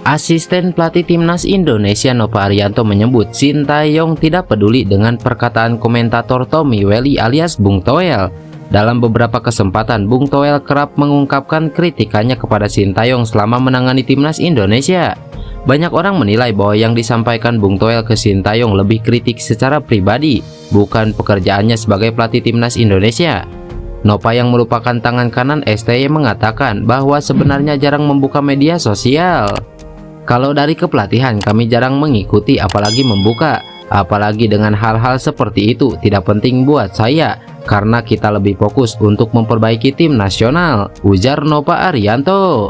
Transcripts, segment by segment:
Asisten pelatih timnas Indonesia Nova Arianto menyebut Sintayong tidak peduli dengan perkataan komentator Tommy Welly alias Bung Toel. Dalam beberapa kesempatan, Bung Toel kerap mengungkapkan kritikannya kepada Sintayong selama menangani timnas Indonesia. Banyak orang menilai bahwa yang disampaikan Bung Toel ke Sintayong lebih kritik secara pribadi, bukan pekerjaannya sebagai pelatih timnas Indonesia. Nova yang merupakan tangan kanan STY mengatakan bahwa sebenarnya jarang membuka media sosial. Kalau dari kepelatihan kami jarang mengikuti apalagi membuka, apalagi dengan hal-hal seperti itu tidak penting buat saya karena kita lebih fokus untuk memperbaiki tim nasional, ujar Nova Arianto.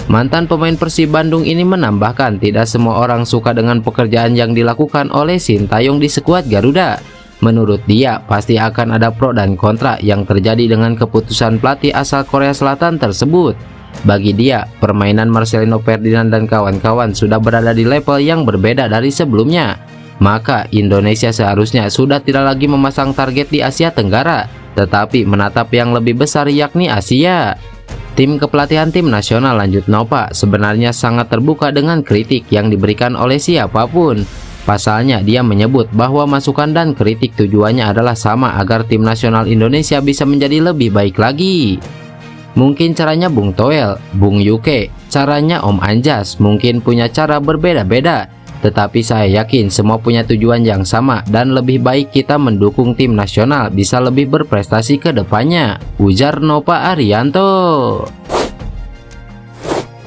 Mantan pemain Persib Bandung ini menambahkan tidak semua orang suka dengan pekerjaan yang dilakukan oleh Sintayong di skuad Garuda. Menurut dia pasti akan ada pro dan kontra yang terjadi dengan keputusan pelatih asal Korea Selatan tersebut. Bagi dia, permainan Marcelino Ferdinand dan kawan-kawan sudah berada di level yang berbeda dari sebelumnya. Maka Indonesia seharusnya sudah tidak lagi memasang target di Asia Tenggara, tetapi menatap yang lebih besar yakni Asia. Tim kepelatihan tim nasional, lanjut Nova, sebenarnya sangat terbuka dengan kritik yang diberikan oleh siapapun. Pasalnya dia menyebut bahwa masukan dan kritik tujuannya adalah sama agar tim nasional Indonesia bisa menjadi lebih baik lagi. Mungkin caranya Bung Toel, Bung Yuke, caranya Om Anjas mungkin punya cara berbeda-beda. Tetapi saya yakin semua punya tujuan yang sama dan lebih baik kita mendukung tim nasional bisa lebih berprestasi ke depannya, ujar Nova Arianto.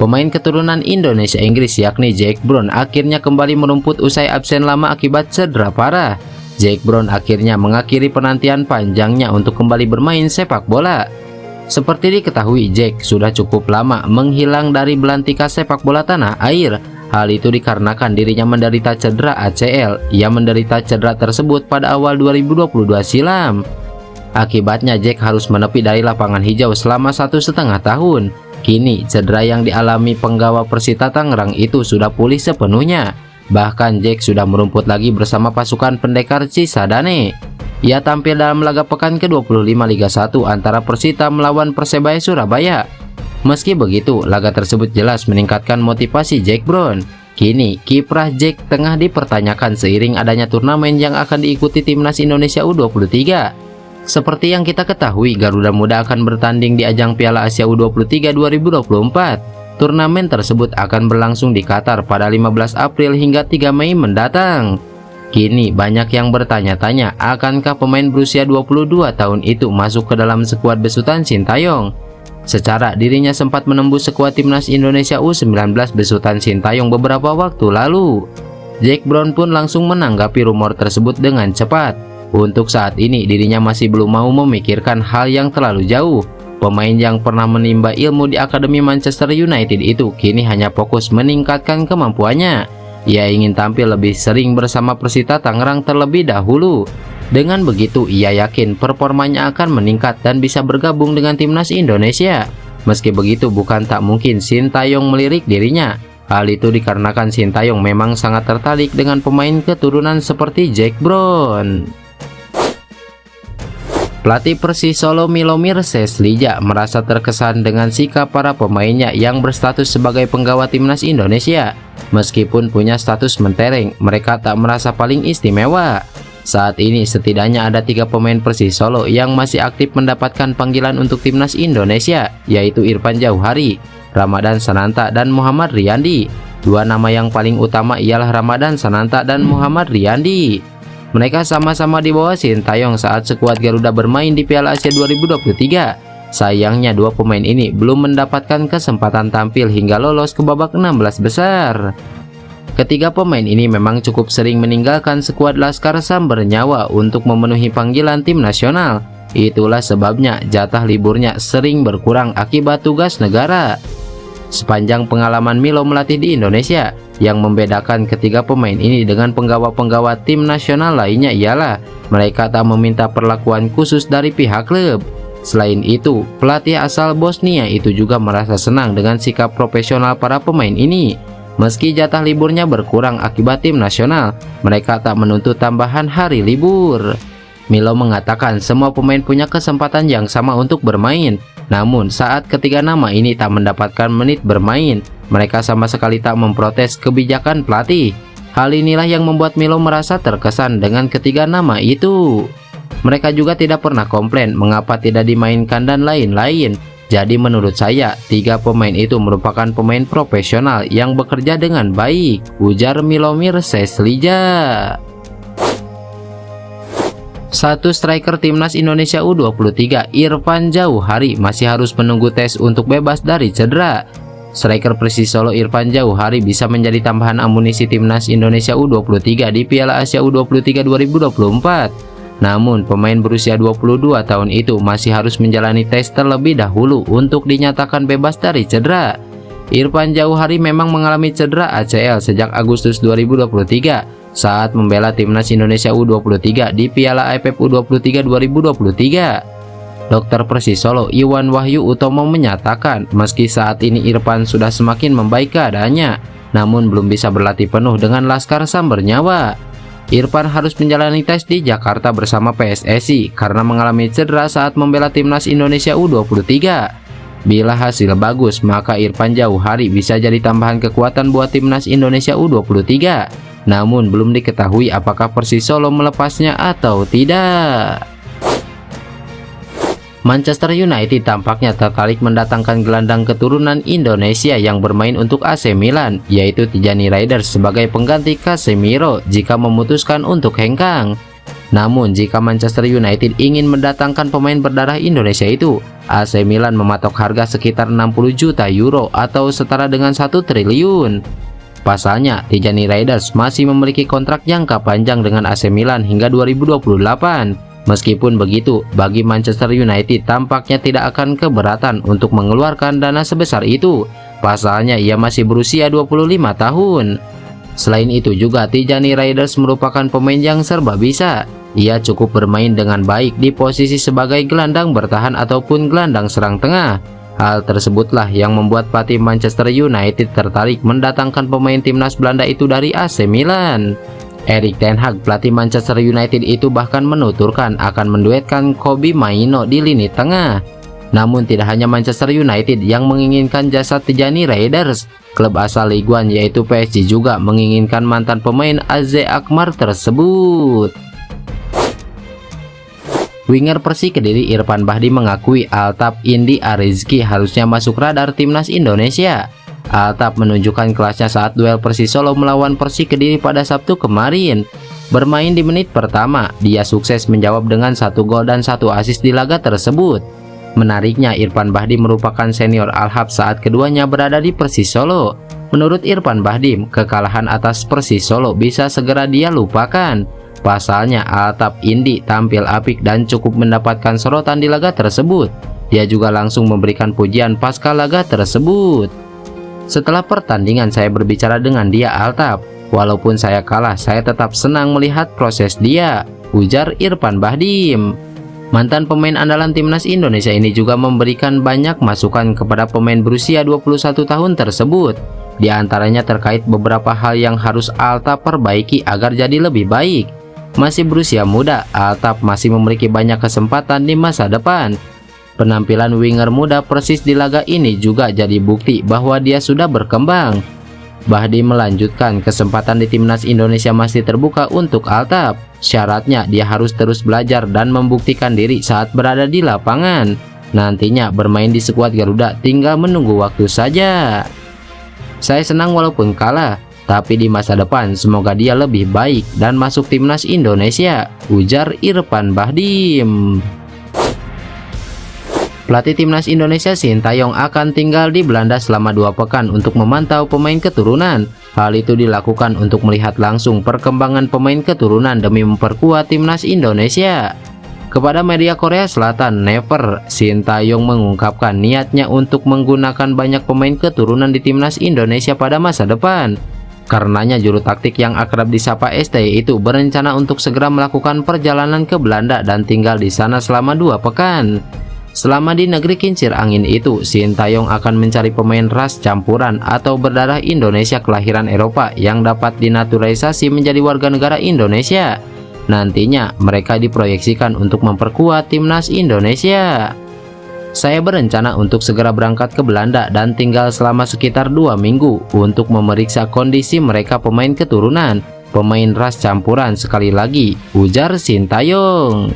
Pemain keturunan Indonesia Inggris yakni Jack Brown akhirnya kembali merumput usai absen lama akibat cedera parah. Jack Brown akhirnya mengakhiri penantian panjangnya untuk kembali bermain sepak bola. Seperti diketahui, Jack sudah cukup lama menghilang dari belantika sepak bola tanah air. Hal itu dikarenakan dirinya menderita cedera ACL. Ia menderita cedera tersebut pada awal 2022 silam. Akibatnya Jack harus menepi dari lapangan hijau selama 1,5 tahun. Kini cedera yang dialami penggawa Persita Tangerang itu sudah pulih sepenuhnya. Bahkan Jack sudah merumput lagi bersama pasukan pendekar Cisadane. Ia tampil dalam laga pekan ke-25 Liga 1 antara Persita melawan Persebaya Surabaya. Meski begitu, laga tersebut jelas meningkatkan motivasi Jack Brown. Kini, kiprah Jack tengah dipertanyakan seiring adanya turnamen yang akan diikuti timnas Indonesia U23. Seperti yang kita ketahui, Garuda Muda akan bertanding di ajang Piala Asia U23 2024. Turnamen tersebut akan berlangsung di Qatar pada 15 April hingga 3 Mei mendatang. Kini banyak yang bertanya-tanya, akankah pemain berusia 22 tahun itu masuk ke dalam skuad besutan Sintayong? Secara dirinya sempat menembus skuad timnas Indonesia U19 besutan Sintayong beberapa waktu lalu. Jack Brown pun langsung menanggapi rumor tersebut dengan cepat. Untuk saat ini dirinya masih belum mau memikirkan hal yang terlalu jauh. Pemain yang pernah menimba ilmu di Akademi Manchester United itu kini hanya fokus meningkatkan kemampuannya. Ia ingin tampil lebih sering bersama Persita Tangerang terlebih dahulu. Dengan begitu, ia yakin performanya akan meningkat dan bisa bergabung dengan timnas Indonesia. Meski begitu, bukan tak mungkin Sintayong melirik dirinya. Hal itu dikarenakan Sintayong memang sangat tertarik dengan pemain keturunan seperti Jack Brown. Pelatih Persis Solo Milomir Seslija merasa terkesan dengan sikap para pemainnya yang berstatus sebagai penggawa timnas Indonesia. Meskipun punya status mentereng, mereka tak merasa paling istimewa. Saat ini setidaknya ada 3 pemain Persis Solo yang masih aktif mendapatkan panggilan untuk timnas Indonesia, yaitu Irfan Jauhari, Ramadan Sananta, dan Muhammad Riyandi. 2 nama yang paling utama ialah Ramadan Sananta dan Muhammad Riyandi. Mereka sama-sama di bawah Sintayong saat skuad Garuda bermain di Piala Asia 2023. Sayangnya 2 pemain ini belum mendapatkan kesempatan tampil hingga lolos ke babak 16 besar. Ketiga pemain ini memang cukup sering meninggalkan skuad Laskar Samber Nyawa untuk memenuhi panggilan tim nasional. Itulah sebabnya jatah liburnya sering berkurang akibat tugas negara. Sepanjang pengalaman Milo melatih di Indonesia, yang membedakan ketiga pemain ini dengan penggawa-penggawa tim nasional lainnya ialah mereka tak meminta perlakuan khusus dari pihak klub. Selain itu, pelatih asal Bosnia itu juga merasa senang dengan sikap profesional para pemain ini. Meski jatah liburnya berkurang akibat tim nasional, mereka tak menuntut tambahan hari libur. Milo mengatakan semua pemain punya kesempatan yang sama untuk bermain. Namun saat ketiga nama ini tak mendapatkan menit bermain, mereka sama sekali tak memprotes kebijakan pelatih. Hal inilah yang membuat Milo merasa terkesan dengan ketiga nama itu. Mereka juga tidak pernah komplain mengapa tidak dimainkan dan lain-lain. Jadi menurut saya, tiga pemain itu merupakan pemain profesional yang bekerja dengan baik, ujar Milomir Seslija. Satu striker timnas Indonesia U23, Irfan Jauhari, masih harus menunggu tes untuk bebas dari cedera. Striker Persis Solo Irfan Jauhari bisa menjadi tambahan amunisi timnas Indonesia U23 di Piala Asia U23 2024. Namun, pemain berusia 22 tahun itu masih harus menjalani tes terlebih dahulu untuk dinyatakan bebas dari cedera. Irfan Jauhari memang mengalami cedera ACL sejak Agustus 2023 saat membela timnas Indonesia U23 di Piala AFF U23 2023. Dokter Persis Solo Iwan Wahyu Utomo menyatakan meski saat ini Irfan sudah semakin membaik keadaannya, namun belum bisa berlatih penuh dengan Laskar Sambernyawa. Irfan harus menjalani tes di Jakarta bersama PSSI karena mengalami cedera saat membela timnas Indonesia U23. Bila hasil bagus, maka Irfan Jauhari bisa jadi tambahan kekuatan buat timnas Indonesia U23. Namun belum diketahui apakah Persis Solo melepasnya atau tidak. Manchester United tampaknya tertarik mendatangkan gelandang keturunan Indonesia yang bermain untuk AC Milan, yaitu Tijani Raiders sebagai pengganti Casemiro jika memutuskan untuk hengkang. Namun jika Manchester United ingin mendatangkan pemain berdarah Indonesia itu, AC Milan mematok harga sekitar 60 juta euro atau setara dengan 1 triliun. Pasalnya, Tijani Raiders masih memiliki kontrak jangka panjang dengan AC Milan hingga 2028. Meskipun begitu, bagi Manchester United tampaknya tidak akan keberatan untuk mengeluarkan dana sebesar itu. Pasalnya ia masih berusia 25 tahun. Selain itu juga Tijani Raiders merupakan pemain yang serba bisa. Ia cukup bermain dengan baik di posisi sebagai gelandang bertahan ataupun gelandang serang tengah. Hal tersebutlah yang membuat pelatih Manchester United tertarik mendatangkan pemain timnas Belanda itu dari AC Milan. Erik ten Hag, pelatih Manchester United itu bahkan menuturkan akan menduetkan Kobbie Mainoo di lini tengah. Namun tidak hanya Manchester United yang menginginkan jasa Tijani Raiders, klub asal Ligue 1 yaitu PSG juga menginginkan mantan pemain AZ Alkmaar tersebut. Winger Persik Kediri Irfan Bahdim mengakui Altaf Indi Arizki harusnya masuk radar timnas Indonesia. Altaf menunjukkan kelasnya saat duel Persis Solo melawan Persik Kediri pada Sabtu kemarin. Bermain di menit pertama, dia sukses menjawab dengan 1 gol dan 1 assist di laga tersebut. Menariknya, Irfan Bahdim merupakan senior Al-Hab saat keduanya berada di Persis Solo. Menurut Irfan Bahdim, kekalahan atas Persis Solo bisa segera dia lupakan. Pasalnya, Altaf Indi tampil apik dan cukup mendapatkan sorotan di laga tersebut. Dia juga langsung memberikan pujian pasca laga tersebut. Setelah pertandingan saya berbicara dengan dia Altaf. Walaupun saya kalah, saya tetap senang melihat proses dia, ujar Irfan Bahdim. Mantan pemain andalan timnas Indonesia ini juga memberikan banyak masukan kepada pemain berusia 21 tahun tersebut. Di antaranya terkait beberapa hal yang harus Altaf perbaiki agar jadi lebih baik. Masih berusia muda, Altaf masih memiliki banyak kesempatan di masa depan. Penampilan winger muda Persis di laga ini juga jadi bukti bahwa dia sudah berkembang. Bahdim melanjutkan, kesempatan di timnas Indonesia masih terbuka untuk Altaf. Syaratnya dia harus terus belajar dan membuktikan diri saat berada di lapangan. Nantinya bermain di skuad Garuda tinggal menunggu waktu saja. Saya senang walaupun kalah, tapi di masa depan semoga dia lebih baik dan masuk timnas Indonesia, ujar Irfan Bahdim. Pelatih timnas Indonesia Sintayong akan tinggal di Belanda selama 2 pekan untuk memantau pemain keturunan. Hal itu dilakukan untuk melihat langsung perkembangan pemain keturunan demi memperkuat timnas Indonesia. Kepada media Korea Selatan, Never, Sintayong mengungkapkan niatnya untuk menggunakan banyak pemain keturunan di timnas Indonesia pada masa depan. Karenanya juru taktik yang akrab disapa STY itu berencana untuk segera melakukan perjalanan ke Belanda dan tinggal di sana selama 2 pekan. Selama di negeri kincir angin itu, Sintayong akan mencari pemain ras campuran atau berdarah Indonesia kelahiran Eropa yang dapat dinaturalisasi menjadi warga negara Indonesia. Nantinya mereka diproyeksikan untuk memperkuat timnas Indonesia. Saya berencana untuk segera berangkat ke Belanda dan tinggal selama sekitar 2 minggu untuk memeriksa kondisi mereka pemain keturunan, pemain ras campuran sekali lagi, ujar Sintayong.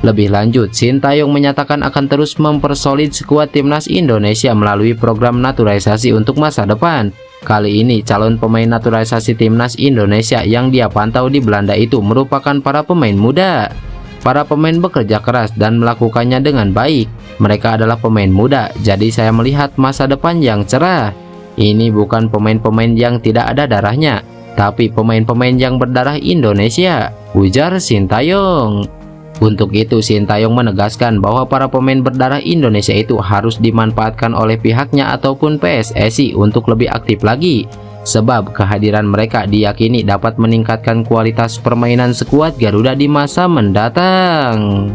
Lebih lanjut, Sintayong menyatakan akan terus mempersolid skuad timnas Indonesia melalui program naturalisasi untuk masa depan. Kali ini calon pemain naturalisasi timnas Indonesia yang dia pantau di Belanda itu merupakan para pemain muda. Para pemain bekerja keras dan melakukannya dengan baik. Mereka adalah pemain muda, jadi saya melihat masa depan yang cerah. Ini bukan pemain-pemain yang tidak ada darahnya, tapi pemain-pemain yang berdarah Indonesia, ujar Sintayong. Untuk itu, Sintayong menegaskan bahwa para pemain berdarah Indonesia itu harus dimanfaatkan oleh pihaknya ataupun PSSI untuk lebih aktif lagi, sebab kehadiran mereka diyakini dapat meningkatkan kualitas permainan skuad Garuda di masa mendatang.